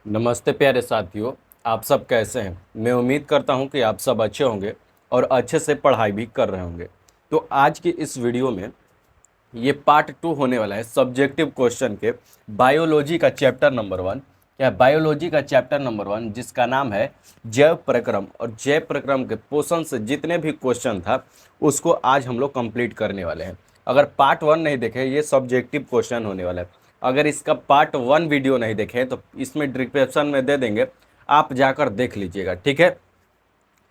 नमस्ते प्यारे साथियों। आप सब कैसे हैं? मैं उम्मीद करता हूं कि आप सब अच्छे होंगे और अच्छे से पढ़ाई भी कर रहे होंगे। तो आज की इस वीडियो में ये पार्ट 2 होने वाला है सब्जेक्टिव क्वेश्चन के बायोलॉजी का चैप्टर नंबर 1 या बायोलॉजी का चैप्टर नंबर 1 जिसका नाम है जैव प्रक्रम। और जैव प्रक्रम के पोषण से जितने भी क्वेश्चन था उसको आज हम लोग कंप्लीट करने वाले हैं। अगर पार्ट 1 नहीं देखे, ये सब्जेक्टिव क्वेश्चन होने वाला है। अगर इसका पार्ट 1 वीडियो नहीं देखे तो इसमें डिस्क्रिप्शन में दे देंगे, आप जाकर देख लीजिएगा, ठीक है।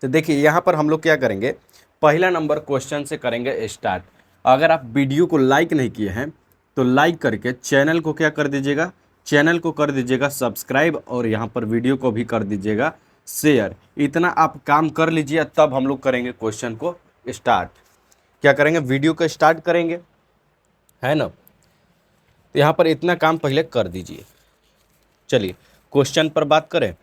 तो देखिए यहाँ पर हम लोग क्या करेंगे, पहला नंबर क्वेश्चन से करेंगे स्टार्ट। अगर आप वीडियो को लाइक नहीं किए हैं तो लाइक करके चैनल को क्या कर दीजिएगा, चैनल को कर दीजिएगा सब्सक्राइब और यहाँ पर वीडियो को भी कर दीजिएगा शेयर। इतना आप काम कर लीजिए, तब हम लोग करेंगे क्वेश्चन को स्टार्ट। क्या करेंगे, वीडियो को स्टार्ट करेंगे, है ना। तो यहाँ पर इतना काम पहले कर दीजिए। चलिए क्वेश्चन पर बात करें।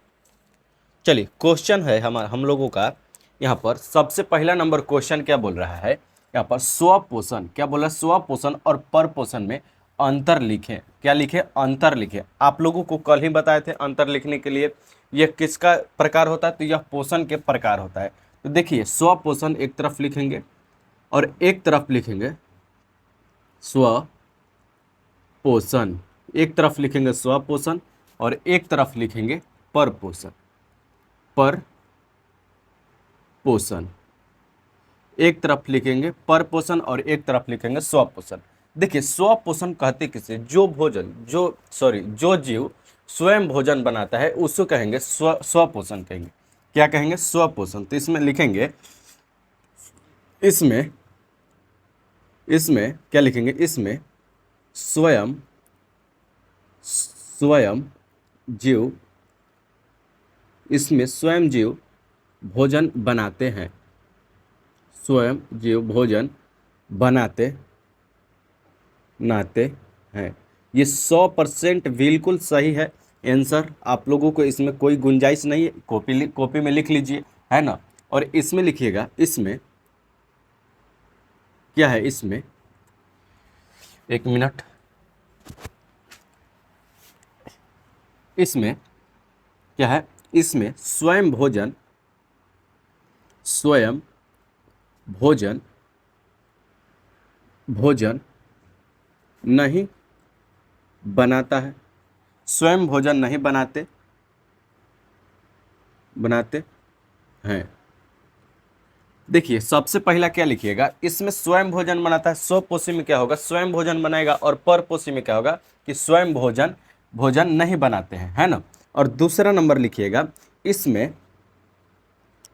चलिए क्वेश्चन है हम लोगों का, यहाँ पर सबसे पहला नंबर क्वेश्चन क्या बोल रहा है, यहाँ पर स्वपोषण क्या बोला, स्वपोषण और परपोषण में अंतर लिखें। क्या लिखें, अंतर लिखें। आप लोगों को कल ही बताए थे अंतर लिखने के लिए यह किसका प्रकार होता है, तो यह पोषण के प्रकार होता है। तो देखिए स्वपोषण एक तरफ लिखेंगे और एक तरफ लिखेंगे स्वपोषण, एक तरफ लिखेंगे स्वपोषण और एक तरफ लिखेंगे परपोषण। पर पोषण एक तरफ लिखेंगे पर पोषण और एक तरफ लिखेंगे स्वपोषण। देखिए स्वपोषण कहते किसे, जो भोजन जो जीव स्वयं भोजन बनाता है उसको कहेंगे स्वपोषण कहेंगे। क्या कहेंगे, स्वपोषण। तो इसमें लिखेंगे, इसमें इसमें क्या लिखेंगे, इसमें स्वयं स्वयं जीव, इसमें स्वयं जीव भोजन बनाते हैं, स्वयं जीव भोजन बनाते नाते हैं। ये 100% बिल्कुल सही है आंसर। आप लोगों को इसमें कोई गुंजाइश नहीं है, कॉपी में लिख लीजिए, है ना। और इसमें लिखिएगा, इसमें क्या है, इसमें एक मिनट, इसमें क्या है, इसमें स्वयं भोजन भोजन नहीं बनाता है, स्वयं भोजन नहीं बनाते हैं। देखिए सबसे पहला क्या लिखिएगा, इसमें स्वयं भोजन बनाता है, स्वपोषी में क्या होगा, स्वयं भोजन बनाएगा, और परपोषी में क्या होगा कि स्वयं भोजन नहीं बनाते हैं, है ना। और दूसरा नंबर लिखिएगा, इसमें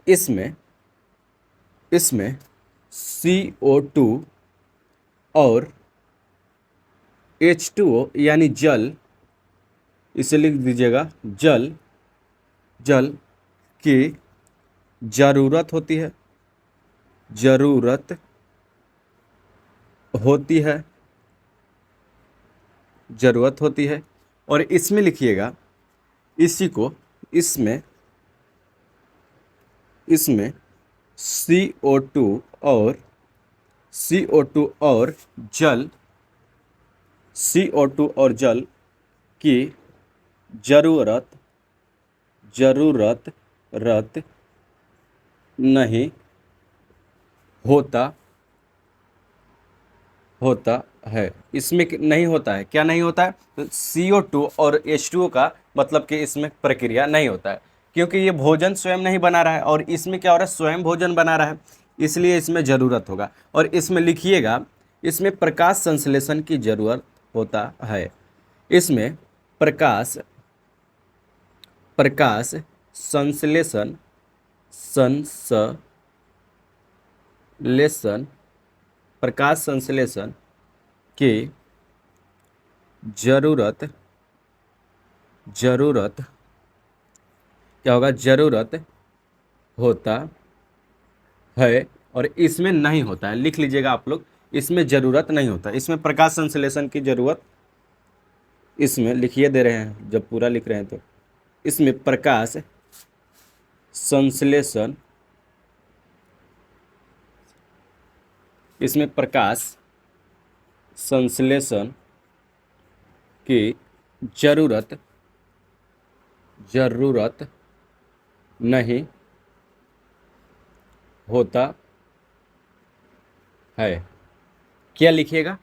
इसमें इसमें CO2 और H2O यानी जल, इसे लिख दीजिएगा जल की जरूरत होती है, जरूरत होती है। और इसमें लिखिएगा, इसी को इसमें CO2 और जल, CO2 और जल की जरूरत नहीं होता है। इसमें नहीं होता है, क्या नहीं होता है, तो CO2 और H2O का मतलब कि इसमें प्रक्रिया नहीं होता है, क्योंकि ये भोजन स्वयं नहीं बना रहा है और इसमें क्या हो रहा है, स्वयं भोजन बना रहा है, इसलिए इसमें ज़रूरत होगा। और इसमें लिखिएगा, इसमें प्रकाश संश्लेषण की जरूरत होता है। इसमें प्रकाश संश्लेषण प्रकाश संश्लेषण की जरूरत क्या होगा, जरूरत होता है। और इसमें नहीं होता है, लिख लीजिएगा आप लोग, इसमें जरूरत नहीं होता, इसमें प्रकाश संश्लेषण की जरूरत, इसमें लिखिए दे रहे हैं जब पूरा लिख रहे हैं तो, इसमें प्रकाश संश्लेषण, इसमें प्रकाश संश्लेषण की जरूरत जरूरत नहीं होता है। क्या लिखिएगा?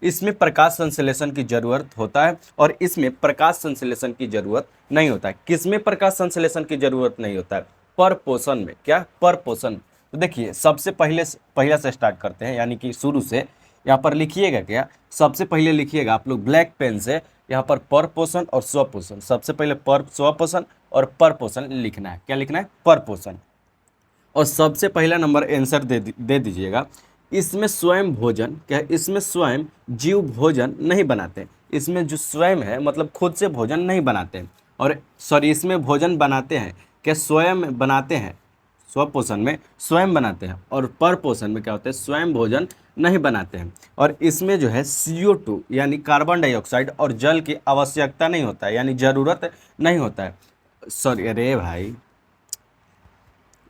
इसमें प्रकाश संश्लेषण की जरूरत होता है और इसमें प्रकाश संश्लेषण की जरूरत नहीं होता है। किसमें प्रकाश संश्लेषण की जरूरत नहीं होता है? पर पोषण में। क्या? पर पोषण। तो देखिए सबसे पहले से स्टार्ट करते हैं, यानी कि शुरू से। यहाँ पर लिखिएगा क्या? सबसे पहले लिखिएगा आप लोग ब्लैक पेन से, यहाँ पर पोषण और स्वपोषण। सबसे पहले पर स्वपोषण और पर पोषण लिखना है। क्या लिखना है? पर पोषण। और सबसे पहला नंबर आंसर दे दीजिएगा। इसमें स्वयं भोजन क्या है? इसमें स्वयं जीव भोजन नहीं बनाते। इसमें जो स्वयं है मतलब खुद से भोजन नहीं बनाते हैं। और सॉरी, इसमें भोजन बनाते हैं क्या? स्वयं बनाते हैं। स्वपोषण में स्वयं बनाते हैं और पर पोषण में क्या होता है? स्वयं भोजन नहीं बनाते हैं। और इसमें जो है CO2 यानी कार्बन डाइऑक्साइड और जल की आवश्यकता नहीं होता है, यानी ज़रूरत नहीं होता है। सॉरी, अरे भाई,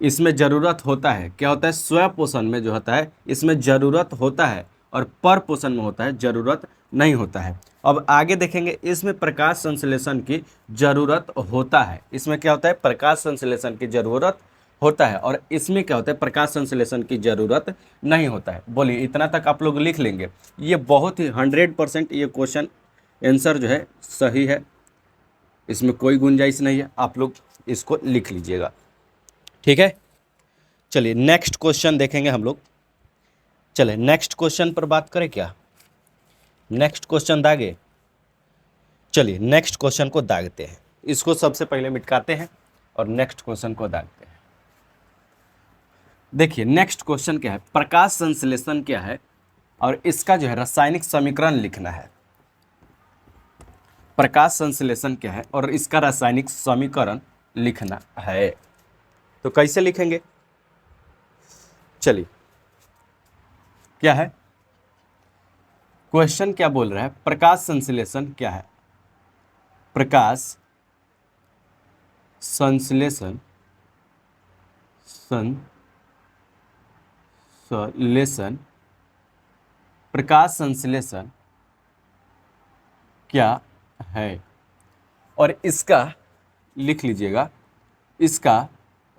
इसमें ज़रूरत होता है। क्या होता है? स्वयं पोषण में जो होता है इसमें ज़रूरत होता है और पर पोषण में होता है ज़रूरत नहीं होता है। अब आगे देखेंगे, इसमें प्रकाश संश्लेषण की ज़रूरत होता है। इसमें क्या होता है? प्रकाश संश्लेषण की ज़रूरत होता है। और इसमें क्या होता है? प्रकाश संश्लेषण की ज़रूरत नहीं होता है। बोलिए, इतना तक आप लोग लिख लेंगे। ये बहुत ही 100% ये क्वेश्चन आंसर जो है सही है, इसमें कोई गुंजाइश नहीं है। आप लोग इसको लिख लीजिएगा, ठीक है। चलिए नेक्स्ट क्वेश्चन देखेंगे हम लोग। चलिए नेक्स्ट क्वेश्चन पर बात करें क्या? नेक्स्ट क्वेश्चन दागे। चलिए नेक्स्ट क्वेश्चन को दागते हैं। इसको सबसे पहले मिटकाते हैं और नेक्स्ट क्वेश्चन को दागते हैं। देखिए नेक्स्ट क्वेश्चन क्या है? प्रकाश संश्लेषण क्या है और इसका जो है रासायनिक समीकरण लिखना है। प्रकाश संश्लेषण क्या है और इसका रासायनिक समीकरण लिखना है। तो कैसे लिखेंगे? चलिए, क्या है क्वेश्चन? क्या बोल रहा है? प्रकाश संश्लेषण क्या है? प्रकाश संश्लेषण संश्लेषण प्रकाश संश्लेषण क्या है और इसका लिख लीजिएगा, इसका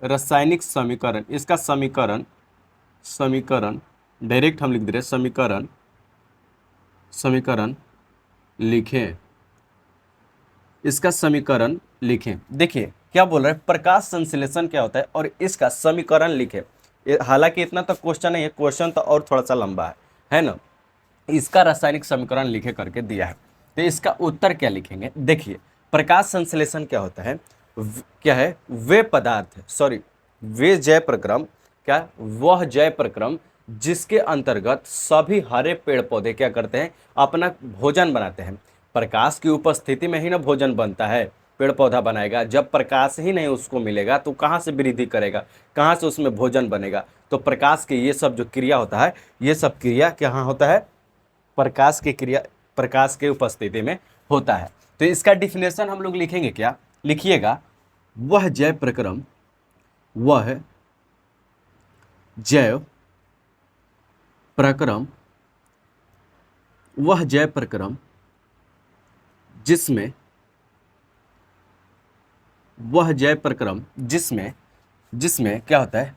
रासायनिक समीकरण, इसका समीकरण डायरेक्ट हम लिख दे रहे हैं। समीकरण लिखें, इसका समीकरण लिखें। देखिए क्या बोल रहा है? प्रकाश संश्लेषण क्या होता है और इसका समीकरण लिखें। हालांकि इतना तक क्वेश्चन नहीं है, क्वेश्चन तो और थोड़ा सा लंबा है ना। इसका रासायनिक समीकरण लिखे करके दिया है, तो इसका उत्तर क्या लिखेंगे? देखिए प्रकाश संश्लेषण क्या होता है? क्या है? वे पदार्थ, सॉरी, वे जय प्रक्रम, क्या? वह जय प्रक्रम जिसके अंतर्गत सभी हरे पेड़ पौधे क्या करते हैं? अपना भोजन बनाते हैं। प्रकाश की उपस्थिति में ही ना भोजन बनता है। पेड़ पौधा बनाएगा, जब प्रकाश ही नहीं उसको मिलेगा तो कहाँ से वृद्धि करेगा, कहाँ से उसमें भोजन बनेगा? तो प्रकाश की ये सब जो क्रिया होता है, ये सब क्रिया कहाँ होता है? प्रकाश की क्रिया, प्रकाश के उपस्थिति में होता है। तो इसका डिफिनेशन हम लोग लिखेंगे क्या? लिखिएगा, वह जैव प्रक्रम, वह जैव प्रक्रम, वह जैव प्रक्रम जिसमें, वह जैव प्रक्रम जिसमें, जिसमें क्या होता है?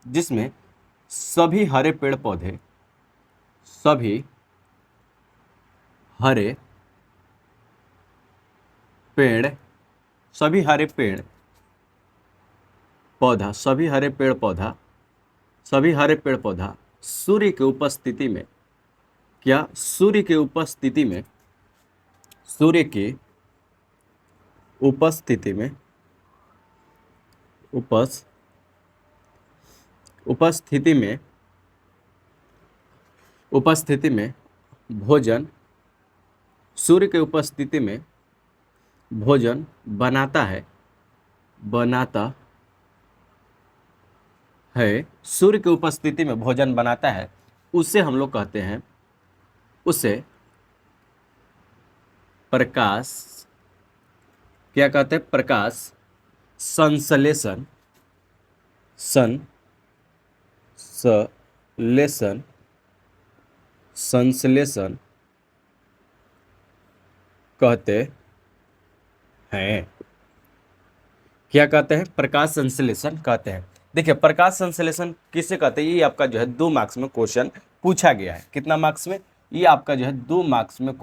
जिसमें सभी हरे पेड़ पौधे, सभी हरे पेड़, सभी हरे पेड़ पौधा, सभी हरे पेड़ पौधा, सभी हरे पेड़ पौधा सूर्य की उपस्थिति में, क्या? सूर्य की उपस्थिति में, सूर्य की उपस्थिति में, उपस्थिति में, उपस्थिति में भोजन, सूर्य की उपस्थिति में भोजन बनाता है, बनाता है, सूर्य की उपस्थिति में भोजन बनाता है, उसे हम लोग कहते हैं, उसे प्रकाश, क्या कहते हैं? प्रकाश संश्लेषण, संश्लेषण, संश्लेषण कहते हैं। क्या कहते हैं? प्रकाश संश्लेषण कहते हैं। देखिए प्रकाश संश्लेषण किसे कहते हैं? ये आपका जो है 2 मार्क्स में क्वेश्चन पूछा गया है। कितना मार्क्स में? ये आपका जो है 2 मार्क्स में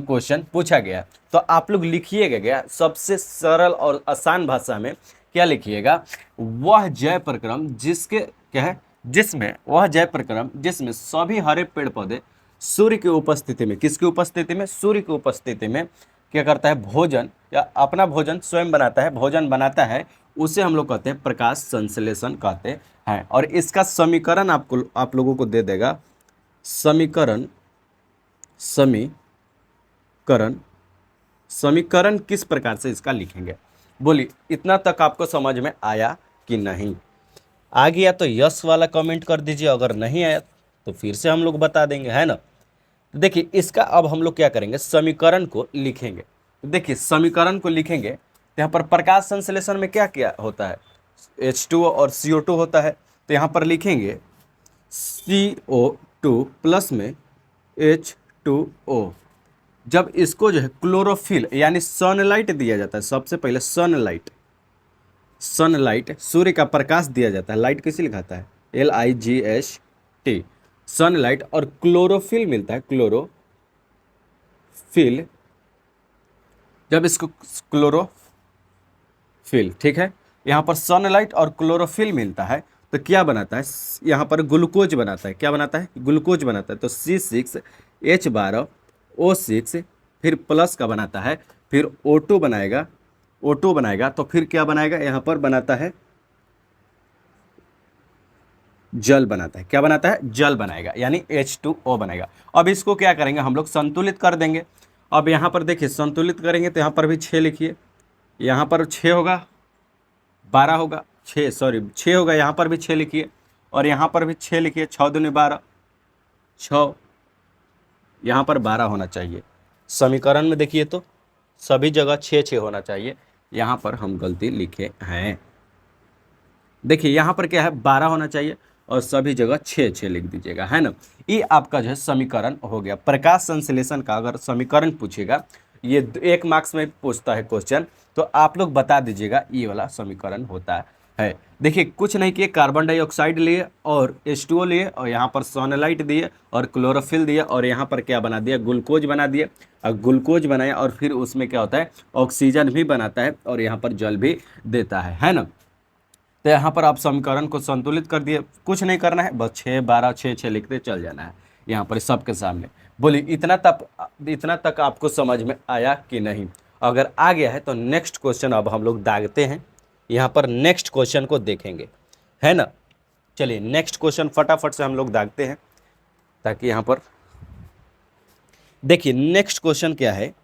क्वेश्चन पूछा गया है। तो आप लोग लिखिएगा क्या सबसे सरल और आसान भाषा में, क्या लिखिएगा? वह जय प्रक्रम जिसके क्या है, जिसमें वह जय प्रक्रम जिसमें सभी हरे पेड़ पौधे सूर्य की उपस्थिति में, किसकी उपस्थिति में? सूर्य की उपस्थिति में क्या करता है? भोजन या अपना भोजन स्वयं बनाता है, भोजन बनाता है, उसे हम लोग कहते हैं प्रकाश संश्लेषण कहते हैं। और इसका समीकरण आप लोगों को दे देगा। समीकरण किस प्रकार से इसका लिखेंगे? बोलिए इतना तक आपको समझ में आया कि नहीं? आ गया तो यस वाला कमेंट कर दीजिए, अगर नहीं आया तो फिर से हम लोग बता देंगे, है ना। तो देखिए इसका अब हम लोग क्या करेंगे, समीकरण को लिखेंगे। तो देखिए समीकरण को लिखेंगे तो यहाँ पर प्रकाश संश्लेषण में क्या क्या होता है? H2O और CO2 होता है। तो यहाँ पर लिखेंगे CO2 प्लस में H2O। जब इसको जो है क्लोरोफिल यानी सनलाइट दिया जाता है, सबसे पहले सनलाइट सूर्य का प्रकाश दिया जाता है। लाइट किसे लिखाता है? LIGHT, sunlight. और क्लोरोफिल मिलता है, क्लोरोफिल। जब इसको क्लोरोफिल, ठीक है, यहाँ पर सनलाइट और क्लोरोफिल मिलता है तो क्या बनाता है? यहाँ पर ग्लूकोज बनाता है। क्या बनाता है? ग्लूकोज बनाता है। तो C6H12O6 फिर प्लस का बनाता है, फिर O2 बनाएगा। तो फिर क्या बनाएगा? यहाँ पर बनाता है जल बनाता है। क्या बनाता है? जल बनाएगा, यानी H2O बनाएगा। अब इसको क्या करेंगे हम लोग? संतुलित कर देंगे। अब यहाँ पर देखिए संतुलित करेंगे तो यहाँ पर भी 6 लिखिए, यहाँ पर 6 होगा, 12 होगा, 6 होगा, यहाँ पर भी 6 लिखिए और यहाँ पर भी 6 लिखिए। 6 दूनी 12, 6, यहाँ पर 12 होना चाहिए। समीकरण में देखिए तो सभी जगह 6 होना चाहिए, यहाँ पर हम गलती लिखे हैं। देखिए यहाँ पर क्या है? 12 होना चाहिए और सभी जगह 6 लिख दीजिएगा, है ना। ये आपका जो है समीकरण हो गया। प्रकाश संश्लेषण का अगर समीकरण पूछेगा, ये 1 मार्क्स में पूछता है क्वेश्चन, तो आप लोग बता दीजिएगा ये वाला समीकरण होता है। देखिए कुछ नहीं किए, कार्बन डाइऑक्साइड लिए और H2O लिए और यहाँ पर सनलाइट दिए और क्लोरोफिल दिए और यहाँ पर क्या बना दिया? ग्लूकोज बना दिए। और ग्लूकोज बनाया और फिर उसमें क्या होता है? ऑक्सीजन भी बनाता है और यहाँ पर जल भी देता है ना। तो यहाँ पर आप समीकरण को संतुलित कर दिए, कुछ नहीं करना है, बस 6, 12, 6 लिखते चल जाना है यहाँ पर सबके सामने। बोलिए इतना तक आपको समझ में आया कि नहीं? अगर आ गया है तो नेक्स्ट क्वेश्चन अब हम लोग दागते हैं। यहाँ पर नेक्स्ट क्वेश्चन को देखेंगे, है ना। चलिए नेक्स्ट क्वेश्चन फटाफट से हम लोग दागते हैं ताकि यहाँ पर देखिए नेक्स्ट क्वेश्चन क्या है।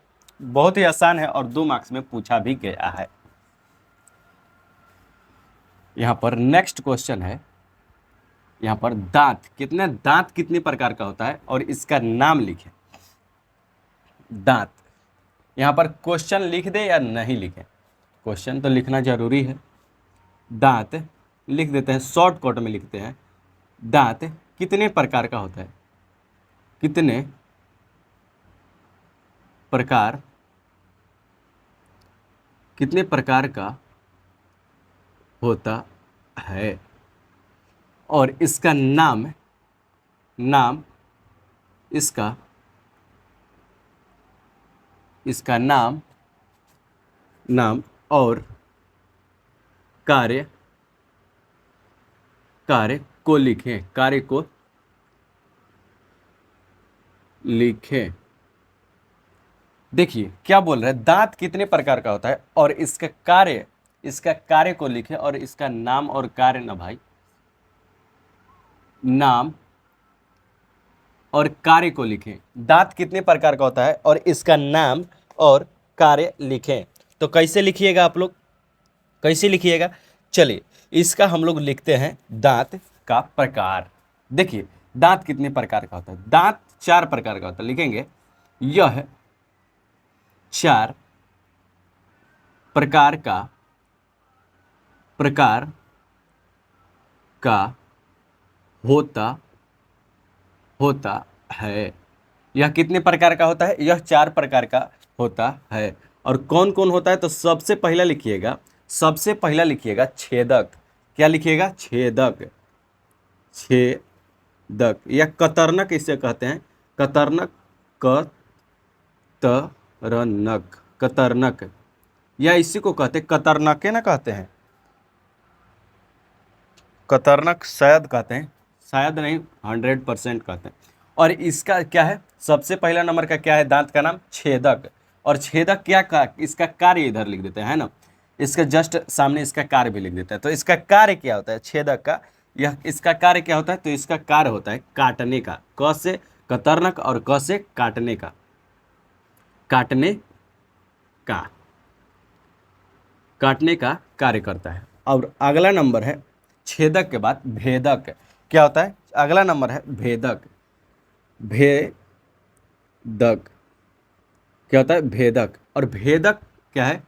बहुत ही आसान है और 2 मार्क्स में पूछा भी गया है। यहाँ पर नेक्स्ट क्वेश्चन है, यहाँ पर दांत कितने प्रकार का होता है और इसका नाम लिखें। दांत, यहाँ पर क्वेश्चन लिख दे या नहीं लिखें? क्वेश्चन तो लिखना जरूरी है। दांत लिख देते हैं, शॉर्टकट में लिखते हैं। दांत कितने प्रकार का होता है? कितने प्रकार का होता है और इसका नाम इसका नाम और कार्य को लिखें। कार्य को लिखें। देखिए क्या बोल रहे हैं? दांत कितने प्रकार का होता है और इसका कार्य को लिखें और इसका नाम और कार्य ना भाई, नाम और कार्य को लिखें। दांत कितने प्रकार का होता है और इसका नाम और कार्य लिखें। तो कैसे लिखिएगा आप लोग? कैसे लिखिएगा? चलिए इसका हम लोग लिखते हैं दांत का प्रकार। देखिए दांत कितने प्रकार का होता है? दांत 4 प्रकार का होता है। लिखेंगे यह 4 प्रकार का होता है। यह कितने प्रकार का होता है? यह 4 प्रकार का होता है। और कौन कौन होता है, तो सबसे पहला लिखिएगा, सबसे पहला लिखिएगा छेदक। क्या लिखिएगा? छेदक। छेदक या कतरनक इसे कहते हैं, कतरनक, कतरनक, कतरनक, या इसी को कहते हैं कतरनके ना कहते हैं, कतरनक शायद कहते हैं, शायद नहीं 100% कहते हैं। और इसका क्या है, सबसे पहला नंबर का क्या है दांत का नाम? छेदक। और छेदक क्या का, इसका कार्य इधर लिख देते हैं ना, इसका जस्ट सामने इसका कार्य भी लिख देते हैं। तो इसका कार्य क्या होता है छेदक का, यह इसका कार्य क्या होता है, तो इसका कार्य होता है काटने का। क से कतरनक और क से काटने का, काटने का, काटने का कार्य करता है। और अगला नंबर है छेदक के बाद भेदक। क्या होता है? अगला नंबर है भेदक। भेदक क्या होता है? भेदक। और भेदक क्या है?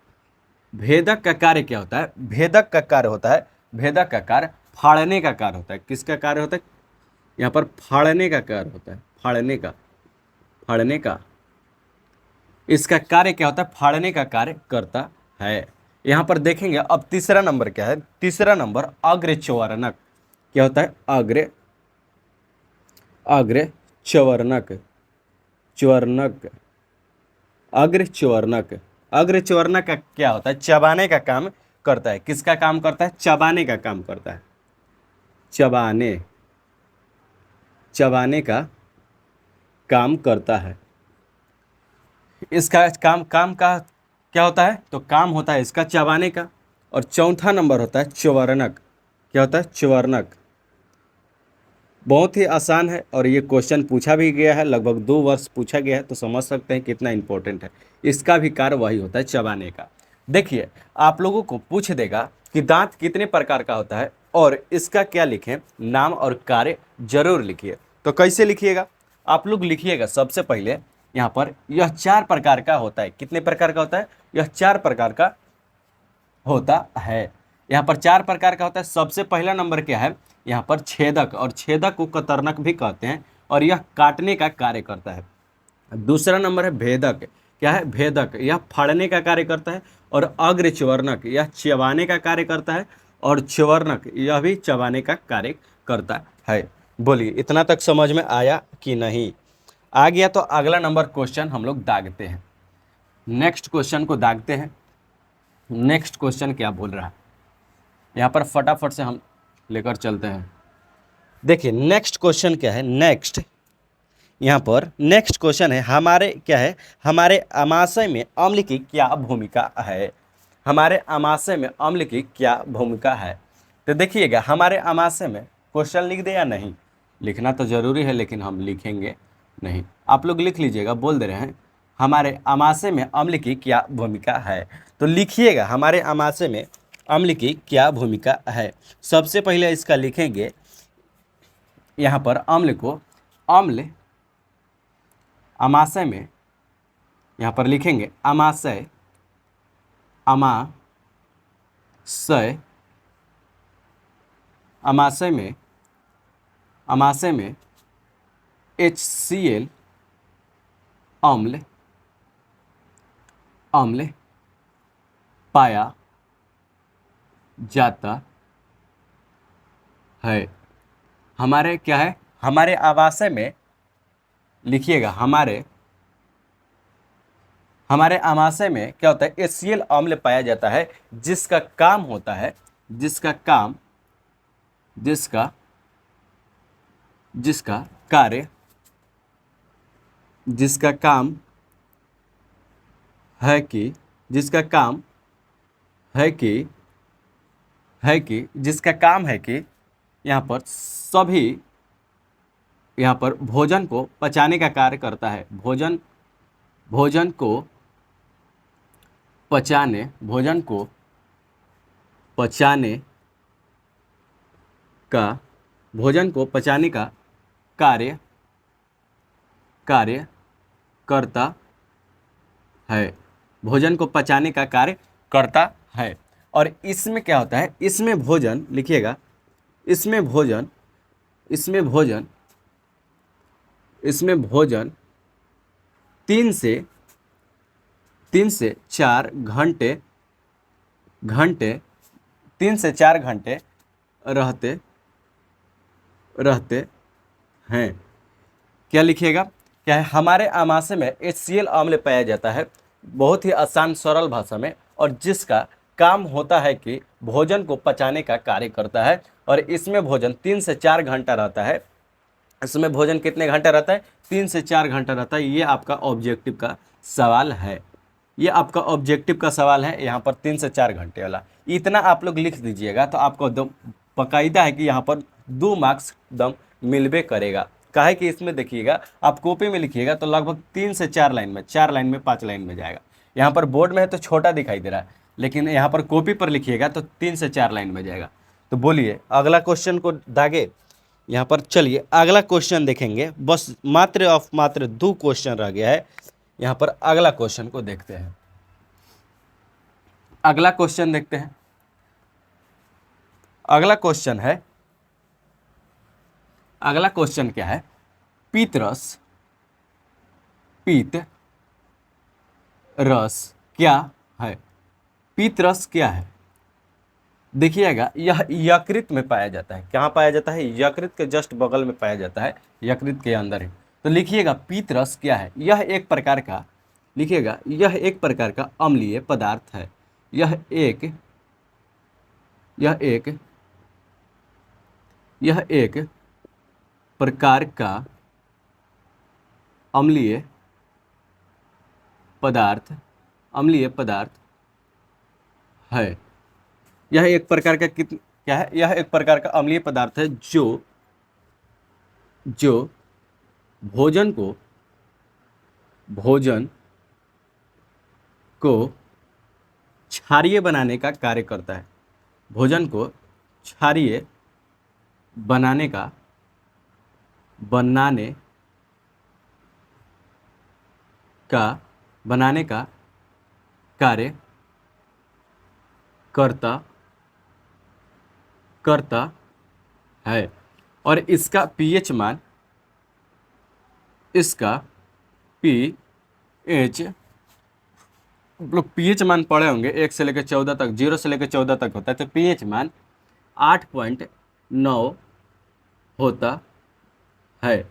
भेदक का कार्य क्या होता है? भेदक का कार्य होता है, भेदक का कार्य फाड़ने का कार्य होता है। किसका कार्य होता है? यहाँ पर फाड़ने का कार्य होता है, फाड़ने का, फाड़ने का। इसका कार्य क्या होता है? फाड़ने का कार्य करता है। यहाँ पर देखेंगे अब तीसरा नंबर क्या है, तीसरा नंबर अग्र च्वर्णक। क्या होता है? अग्र, अग्र च्वर्णक, च्वर्णक, अग्र च्वर्णक। अग्र च्वर्णक का क्या होता है? चबाने का काम करता है। किसका काम करता है? चबाने का काम करता है, चबाने, चबाने का काम करता है। इसका काम, काम का क्या होता है? तो काम होता है इसका चबाने का। और चौथा नंबर होता है च्वर्णक। क्या होता है? च्वर्णक। बहुत ही आसान है और ये क्वेश्चन पूछा भी गया है, लगभग 2 वर्ष पूछा गया है, तो समझ सकते हैं कितना इंपॉर्टेंट है। इसका भी कार्य वही होता है, चबाने का। देखिए आप लोगों को पूछ देगा कि दांत कितने प्रकार का होता है और इसका क्या लिखें, नाम और कार्य जरूर लिखिए। तो कैसे लिखिएगा? आप लोग लिखिएगा सबसे पहले यहाँ पर, यह 4 प्रकार का होता है। कितने प्रकार का होता है? यह 4 प्रकार का होता है। यहाँ पर 4 प्रकार का होता है। सबसे पहला नंबर क्या है? यहाँ पर छेदक, और छेदक को कतरनक भी कहते हैं और यह काटने का कार्य करता है। दूसरा नंबर है भेदक। क्या है? भेदक, यह फाड़ने का कार्य करता है। और अग्र च्वर्णक, यह चबाने का कार्य करता है। और च्वर्णक, यह भी चबाने का कार्य करता है। बोलिए इतना तक समझ में आया कि नहीं? आ गया तो अगला नंबर क्वेश्चन हम लोग दागते हैं, नेक्स्ट क्वेश्चन को दागते हैं। नेक्स्ट क्वेश्चन क्या बोल रहा है यहाँ पर, फटाफट से हम लेकर चलते हैं। देखिए नेक्स्ट क्वेश्चन क्या है, नेक्स्ट यहाँ पर नेक्स्ट क्वेश्चन है हमारे, क्या है, हमारे अमाशय में अम्ल की क्या भूमिका है। हमारे अमाशय में अम्ल की क्या भूमिका है? तो देखिएगा हमारे अमाशय में, क्वेश्चन लिख दे या नहीं, लिखना तो जरूरी है लेकिन हम लिखेंगे नहीं, आप लोग लिख लीजिएगा, बोल दे रहे हैं हमारे अमाशय में अम्ल की क्या भूमिका है। तो लिखिएगा हमारे अमाशय में अम्ल की क्या भूमिका है। सबसे पहले इसका लिखेंगे यहाँ पर अम्ल को, अम्ल अमाशय में, यहाँ पर लिखेंगे अमाशय, अमाशय, अमाशय में, अमाशय में HCl अम्ल, अम्ल पाया जाता है। हमारे क्या है, हमारे आवाशय में लिखिएगा, हमारे आमाशय में क्या होता है, HCl अम्ल पाया जाता है, जिसका काम होता है, जिसका काम, जिसका कार्य, जिसका काम है कि, जिसका काम है कि, जिसका काम है कि यहाँ पर सभी, यहाँ पर भोजन को पचाने का कार्य करता है। भोजन, भोजन को पचाने, भोजन को पचाने का, भोजन को पचाने का कार्य करता है। भोजन को पचाने का कार्य करता है। और इसमें क्या होता है, इसमें भोजन लिखिएगा, इसमें भोजन, इसमें भोजन, इसमें भोजन 3 से 3 से 4 घंटे घंटे 3 से 4 घंटे रहते रहते हैं। क्या लिखिएगा? क्या है? हमारे आमाशय में HCl अम्ल पाया जाता है, बहुत ही आसान सरल भाषा में, और जिसका काम होता है कि भोजन को पचाने का कार्य करता है, और इसमें भोजन 3 से 4 घंटा रहता है। इसमें भोजन कितने घंटा रहता है? 3 से 4 घंटा रहता है। ये आपका ऑब्जेक्टिव का सवाल है, ये आपका ऑब्जेक्टिव का सवाल है यहाँ पर 3 से 4 घंटे वाला। इतना आप लोग लिख दीजिएगा तो आपको दम बाकायदा है कि यहाँ पर 2 मार्क्स दम मिलबे करेगा। काहे कि इसमें देखिएगा, आप कॉपी में लिखिएगा तो लगभग 3 से 4 लाइन में, 4 लाइन में, 5 लाइन में जाएगा। यहाँ पर बोर्ड में है तो छोटा दिखाई दे रहा है, लेकिन यहाँ पर कॉपी पर लिखिएगा तो 3 से 4 लाइन में जाएगा। तो बोलिए अगला क्वेश्चन को दागे यहाँ पर। चलिए अगला क्वेश्चन देखेंगे, बस मात्र और मात्र 2 क्वेश्चन रह गया है। यहाँ पर अगला क्वेश्चन को देखते हैं। अगला क्वेश्चन देखते हैं। अगला क्वेश्चन है, अगला क्वेश्चन क्या है? पीत रस क्या है? पीत रस क्या है? देखिएगा, यह यकृत में पाया जाता है। कहाँ पाया जाता है? यकृत के जस्ट बगल में पाया जाता है, यकृत के अंदर है। तो लिखिएगा पीत रस क्या है? यह एक प्रकार का, लिखिएगा, यह एक प्रकार का अम्लीय पदार्थ है। यह एक प्रकार का अम्लीय पदार्थ है। यह एक प्रकार का क्या है? यह एक प्रकार का अम्लीय पदार्थ है जो भोजन को क्षारीय बनाने का कार्य करता है। भोजन को क्षारीय बनाने का कार्य करता है। और इसका पीएच मान, लोग पीएच मान पढ़े होंगे, 1 से लेकर 14 तक, 0 से लेकर 14 तक होता है। तो पीएच मान 8.9 होता है,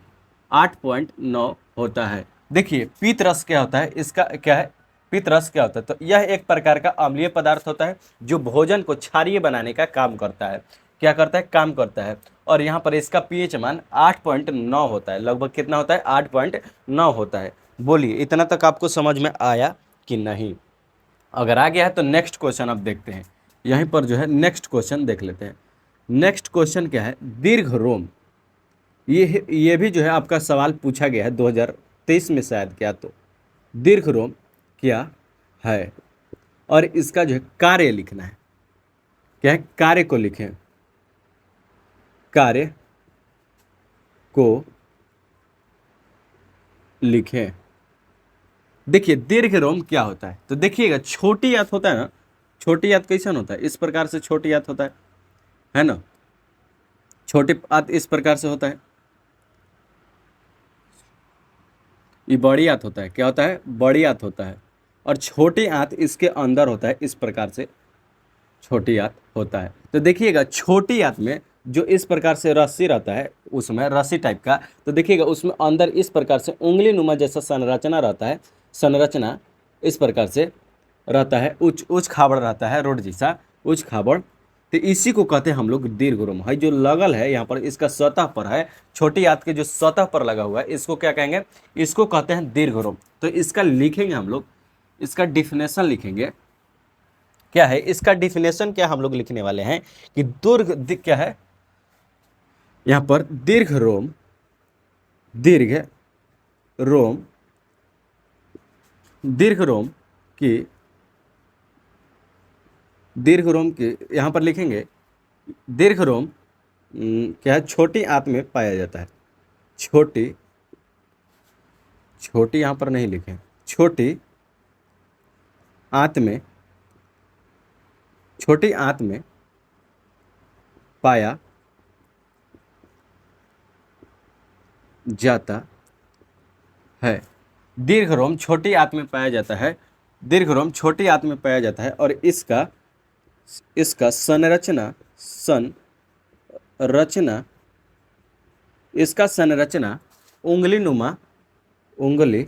8.9 होता है। देखिए पीत रस क्या होता है? इसका क्या है? पीत रस क्या होता है? तो यह एक प्रकार का अम्लीय पदार्थ होता है जो भोजन को क्षारीय बनाने का काम करता है। क्या करता है? काम करता है। और यहाँ पर इसका पीएच मान 8.9 होता है। लगभग कितना होता है? 8.9 होता है। बोलिए इतना तक आपको समझ में आया कि नहीं? अगर आ गया है तो नेक्स्ट क्वेश्चन अब देखते हैं। यहीं पर जो है नेक्स्ट क्वेश्चन देख लेते हैं। नेक्स्ट क्वेश्चन क्या है? दीर्घ रोम। ये भी जो है आपका सवाल पूछा गया है 2023 में शायद, क्या तो दीर्घ रोम क्या है? और इसका जो है कार्य लिखना है। क्या है? कार्य को लिखें, कार्य को लिखें। देखिए दीर्घ रोम क्या होता है? तो देखिएगा, छोटी आंत होता है ना, छोटी आंत कैसा होता है? इस प्रकार से छोटी आंत होता है ना? छोटी आंत इस प्रकार से होता है। ये बड़ी आंत होता है। क्या होता है? बड़ी आंत होता है। और छोटी आंत इसके अंदर होता है, इस प्रकार से छोटी आंत होता है। तो देखिएगा छोटी आंत में जो इस प्रकार से रस्सी रहता है, उसमें रस्सी टाइप का, तो देखिएगा उसमें अंदर इस प्रकार से उंगली नुमा जैसा संरचना रहता है। संरचना इस प्रकार से रहता है, उच्च खाबड़ रहता है, रोड जैसा उच्च खाबड़। तो इसी को कहते हैं हम लोग दीर्घ रोम। है जो लगल है यहाँ पर, इसका सतह पर है, छोटी आंत के जो सतह पर लगा हुआ है, इसको क्या कहेंगे? इसको कहते हैं दीर्घ रोम। तो इसका लिखेंगे हम लोग, इसका डिफिनेशन लिखेंगे। क्या है इसका डिफिनेशन? क्या हम लोग लिखने वाले हैं कि क्या है यहाँ पर? दीर्घ रोम की यहाँ पर लिखेंगे। दीर्घ रोम क्या है? छोटी आंत में पाया जाता है। छोटी यहाँ पर नहीं लिखें, छोटी आंत में पाया जाता है। दीर्घ रोम छोटी आंत में पाया जाता है दीर्घ रोम छोटी आंत में पाया जाता है और इसका इसका संरचना इसका संरचना उंगली नुमा उंगली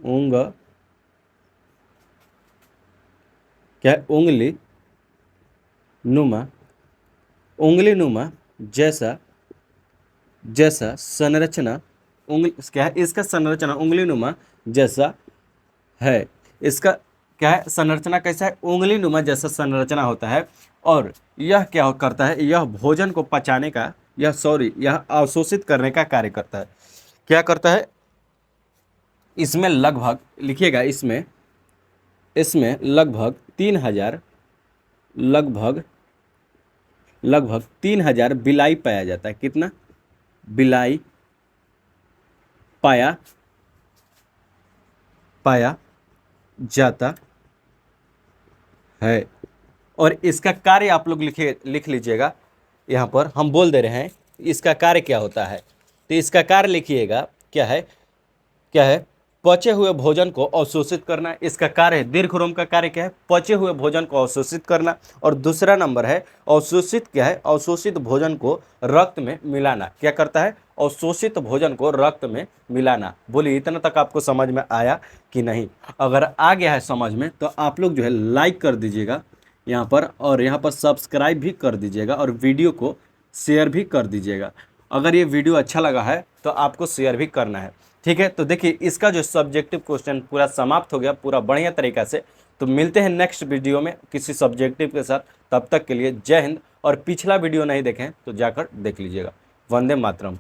उंग क्या है? उंगली नुमा जैसा जैसा संरचना उंगली क्या है? इसका संरचना उंगली नुमा जैसा है। इसका क्या है? संरचना कैसा है? उंगली नुमा जैसा संरचना होता है। और यह क्या करता है? यह भोजन को पचाने का यह अवशोषित करने का कार्य करता है। क्या करता है? इसमें लगभग लिखिएगा, इसमें इसमें लगभग 3000 लगभग 3000 बिलाई पाया जाता है। कितना बिलाई पाया जाता है। और इसका कार्य आप लोग लिख लीजिएगा। यहाँ पर हम बोल दे रहे हैं इसका कार्य क्या होता है। तो इसका कार्य लिखिएगा, क्या है? पचे हुए भोजन को अवशोषित करना। इसका कार्य है, दीर्घ रोम का कार्य क्या है? पचे हुए भोजन को अवशोषित करना। और दूसरा नंबर है अवशोषित क्या है? अवशोषित भोजन को रक्त में मिलाना। क्या करता है? अवशोषित भोजन को रक्त में मिलाना। बोलिए इतना तक आपको समझ में आया कि नहीं? अगर आ गया है समझ में तो आप लोग जो है लाइक कर दीजिएगा यहाँ पर, और यहाँ पर सब्सक्राइब भी कर दीजिएगा और वीडियो को शेयर भी कर दीजिएगा। अगर ये वीडियो अच्छा लगा है तो आपको शेयर भी करना है। ठीक है, तो देखिए इसका जो सब्जेक्टिव क्वेश्चन पूरा समाप्त हो गया, पूरा बढ़िया तरीका से। तो मिलते हैं नेक्स्ट वीडियो में किसी सब्जेक्टिव के साथ। तब तक के लिए जय हिंद। और पिछला वीडियो नहीं देखें तो जाकर देख लीजिएगा। वंदे मातरम।